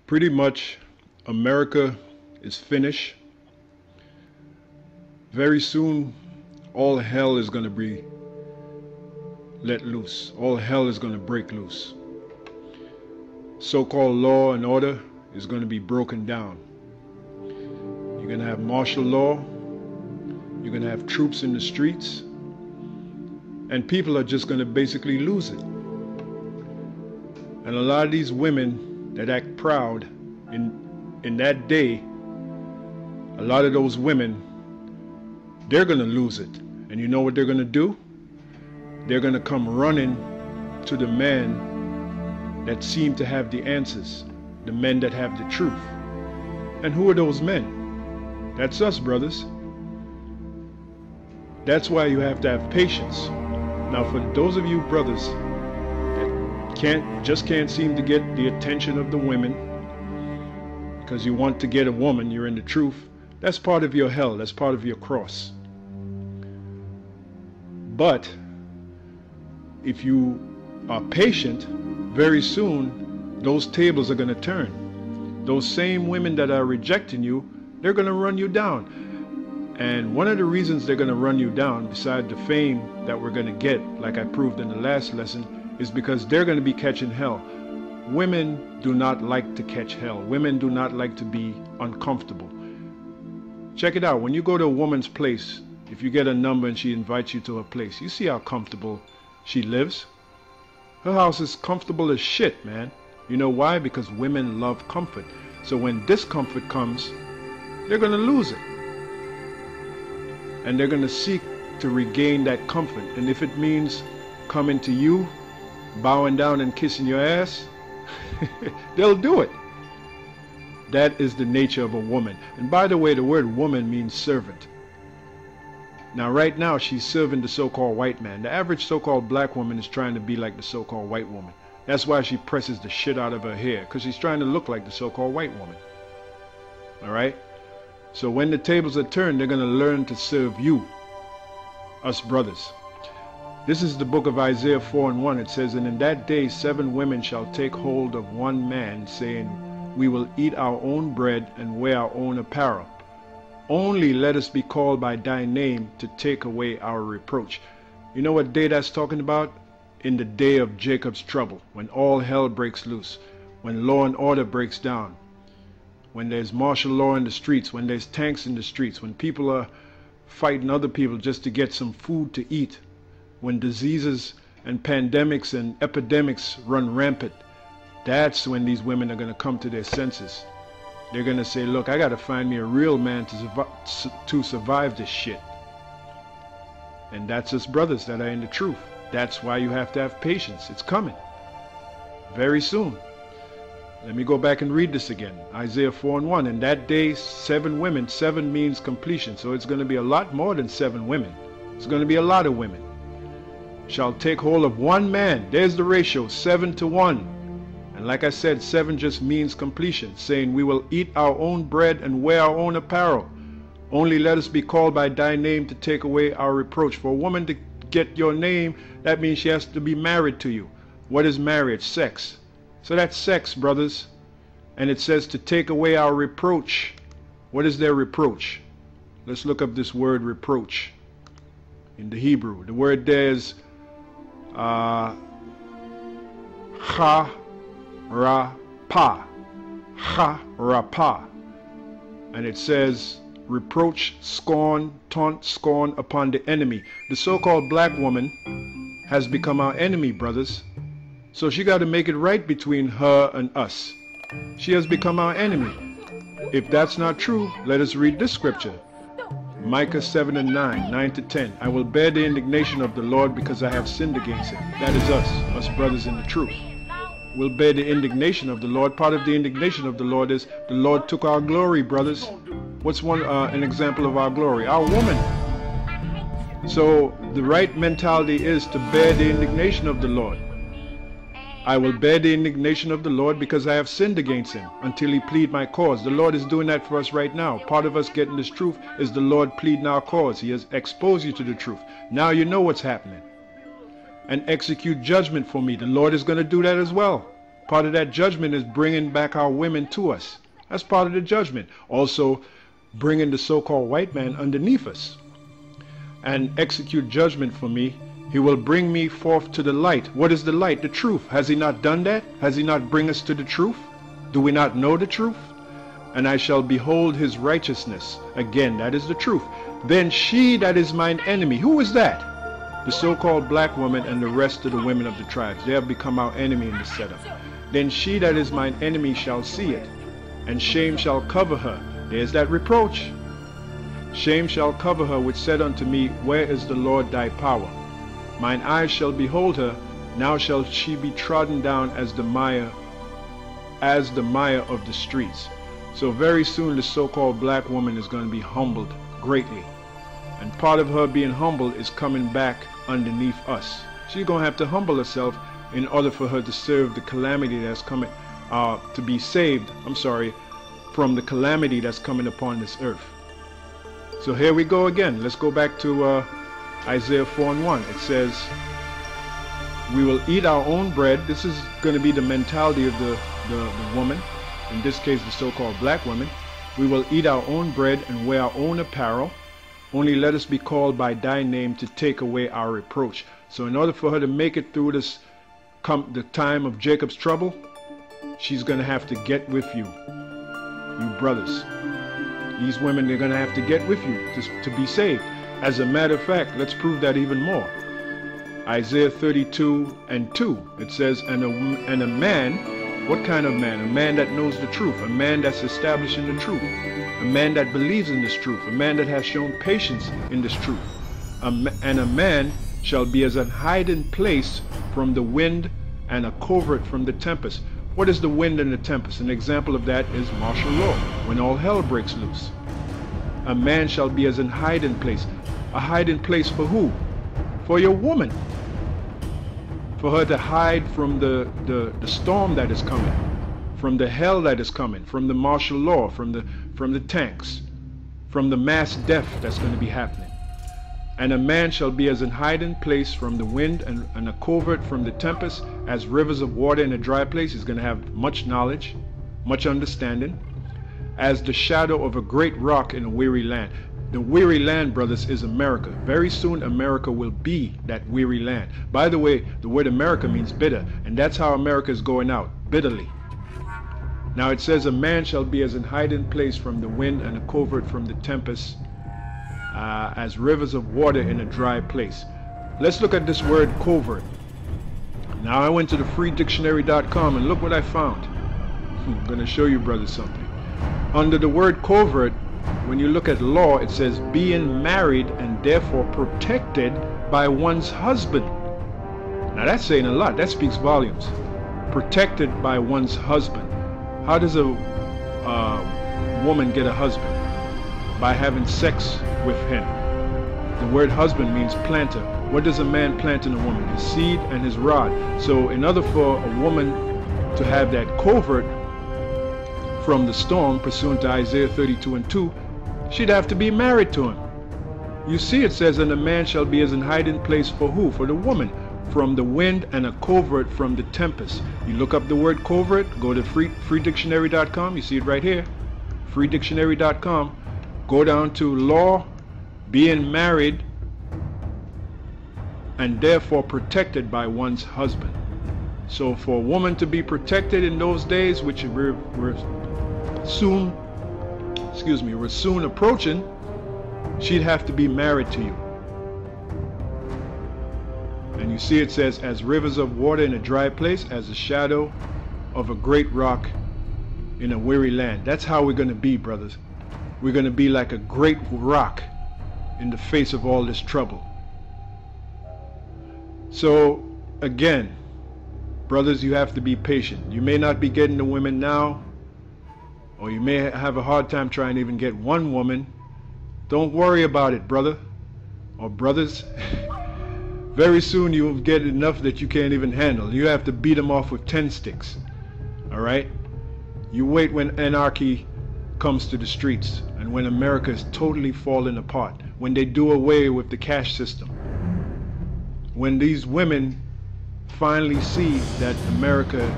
Pretty much America is finished. Very soon, all hell is going to be let loose. All hell is going to break loose. So-called law and order is going to be broken down. You're going to have martial law. You're going to have troops in the streets. And people are just going to basically lose it. And a lot of these women that act proud in that day, a lot of those women, they're going to lose it. And you know what they're going to do? They're going to come running to the men that seem to have the answers, the men that have the truth. And who are those men? That's us, brothers. That's why you have to have patience. Now, for those of you brothers that just can't seem to get the attention of the women because you want to get a woman, you're in the truth, that's part of your hell, that's part of your cross. But if you are patient, very soon those tables are going to turn. Those same women that are rejecting you, they're going to run you down. And one of the reasons they're going to run you down, beside the fame that we're going to get, like I proved in the last lesson, is because they're going to be catching hell. Women do not like to catch hell. Women do not like to be uncomfortable. Check it out. When you go to a woman's place, if you get a number and she invites you to her place, you see how comfortable she lives. Her house is comfortable as shit, man. You know why? Because women love comfort. So when discomfort comes, they're going to lose it. And they're going to seek to regain that comfort. And if it means coming to you, bowing down and kissing your ass, they'll do it. That is the nature of a woman. And by the way, the word woman means servant. Now, right now, she's serving the so-called white man. The average so-called black woman is trying to be like the so-called white woman. That's why she presses the shit out of her hair, because she's trying to look like the so-called white woman. All right? So when the tables are turned, they're going to learn to serve you, us brothers. This is the book of Isaiah 4:1. It says, "And in that day 7 women shall take hold of one man, saying, We will eat our own bread and wear our own apparel. Only let us be called by thy name to take away our reproach." You know what day that's talking about? In the day of Jacob's trouble, when all hell breaks loose, when law and order breaks down, when there's martial law in the streets, when there's tanks in the streets, when people are fighting other people just to get some food to eat, when diseases and pandemics and epidemics run rampant. That's when these women are going to come to their senses. They're going to say, look, I got to find me a real man to survive this shit. And that's us brothers that are in the truth. That's why you have to have patience. It's coming very soon. Let me go back and read this again. Isaiah 4:1. "In that day 7 women," 7 means completion, so it's going to be a lot more than 7 women. It's going to be a lot of women. "Shall take hold of one man." There's the ratio, 7 to 1. And like I said, 7 just means completion, saying, "We will eat our own bread and wear our own apparel. Only let us be called by thy name to take away our reproach." For a woman to get your name, that means she has to be married to you. What is marriage? Sex. So that's sex, brothers. And it says to take away our reproach. What is their reproach? Let's look up this word reproach in the Hebrew. The word there is cha-ra-pa. Cha-ra-pa. And it says reproach, scorn, taunt, scorn upon the enemy. The so-called black woman has become our enemy, brothers. So she got to make it right between her and us. She has become our enemy. If that's not true, let us read this scripture. Micah 7:9, 9 to 10. "I will bear the indignation of the Lord because I have sinned against him." That is us brothers in the truth. We'll bear the indignation of the Lord. Part of the indignation of the Lord is the Lord took our glory, brothers. What's an example of our glory? Our woman. So the right mentality is to bear the indignation of the Lord. "I will bear the indignation of the Lord because I have sinned against him until he plead my cause." The Lord is doing that for us right now. Part of us getting this truth is the Lord pleading our cause. He has exposed you to the truth. Now you know what's happening. "And execute judgment for me." The Lord is going to do that as well. Part of that judgment is bringing back our women to us. That's part of the judgment. Also, bringing the so-called white man underneath us and execute judgment for me. He will bring me forth to the light. What is the light? The truth. Has he not done that? Has he not bring us to the truth? Do we not know the truth? And I shall behold his righteousness. Again, that is the truth. Then she that is mine enemy. Who is that? The so-called black woman and the rest of the women of the tribes. They have become our enemy in the setup. Then she that is mine enemy shall see it, and shame shall cover her. There's that reproach. Shame shall cover her, which said unto me, where is the Lord thy power? Mine eyes shall behold her. Now shall she be trodden down as the mire of the streets. So very soon the so-called black woman is going to be humbled greatly. And part of her being humbled is coming back underneath us. She's going to have to humble herself in order for her to serve the calamity that's coming, to be saved, from the calamity that's coming upon this earth. So here we go again. Let's go back to Isaiah 4:1. It says, we will eat our own bread. This is going to be the mentality of the woman, in this case the so-called black woman. We will eat our own bread and wear our own apparel. Only let us be called by thy name to take away our reproach. So in order for her to make it through this, the time of Jacob's trouble, she's going to have to get with you brothers. These women, they're going to have to get with you to be saved. As a matter of fact, let's prove that even more. Isaiah 32:2, it says, and a man, what kind of man? A man that knows the truth, a man that's established in the truth, a man that believes in this truth, a man that has shown patience in this truth. And a man shall be as an hiding place from the wind and a covert from the tempest. What is the wind and the tempest? An example of that is martial law, when all hell breaks loose. A man shall be as an hiding place. A hiding place for who? For your woman. For her to hide from the storm that is coming, from the hell that is coming, from the martial law, from the tanks, from the mass death that's going to be happening. And a man shall be as an hiding place from the wind and a covert from the tempest, as rivers of water in a dry place. He's going to have much knowledge, much understanding, as the shadow of a great rock in a weary land. The weary land, brothers, is America. Very soon America will be that weary land. By the way, the word America means bitter, and that's how America is going out, bitterly. Now it says, a man shall be as an hiding place from the wind and a covert from the tempest, as rivers of water in a dry place. Let's look at this word covert. Now I went to the freedictionary.com and look what I found. I'm going to show you, brothers, something. Under the word covert, when you look at law, it says being married and therefore protected by one's husband. Now that's saying a lot. That speaks volumes. Protected by one's husband. How does a woman get a husband? By having sex with him. The word husband means planter. What does a man plant in a woman? His seed and his rod. So in order for a woman to have that covert from the storm, pursuant to Isaiah 32:2, she'd have to be married to him. You see, it says, and a man shall be as an hiding place for who? For the woman. From the wind and a covert from the tempest. You look up the word covert, go to freedictionary.com, you see it right here, freedictionary.com. Go down to law, being married and therefore protected by one's husband. So for a woman to be protected in those days, which we're soon approaching, she'd have to be married to you. And you see it says, as rivers of water in a dry place, as a shadow of a great rock in a weary land. That's how we're going to be, brothers. We're going to be like a great rock in the face of all this trouble. So again, brothers, you have to be patient. You may not be getting the women now, or you may have a hard time trying to even get one woman. Don't worry about it, brother or brothers. Very soon you will get enough that you can't even handle. You have to beat them off with 10 sticks. All right? You wait when anarchy comes to the streets, and when America is totally falling apart, when they do away with the cash system, when these women finally see that America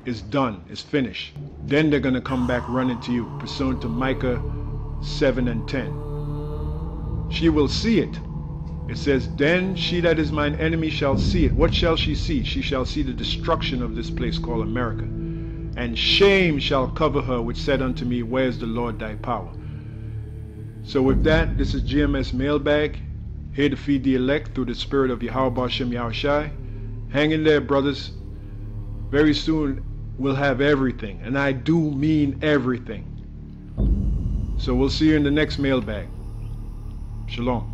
is done, is finished. Then they're going to come back running to you, pursuant to Micah 7 and 10. She will see it. It says, then she that is mine enemy shall see it. What shall she see? She shall see the destruction of this place called America. And shame shall cover her, which said unto me, where is the Lord thy power? So with that, this is GMS Mailbag, here to feed the elect through the spirit of Yahweh Bashem Yahushai. Hang in there, brothers. Very soon we'll have everything, and I do mean everything. So we'll see you in the next mailbag. Shalom.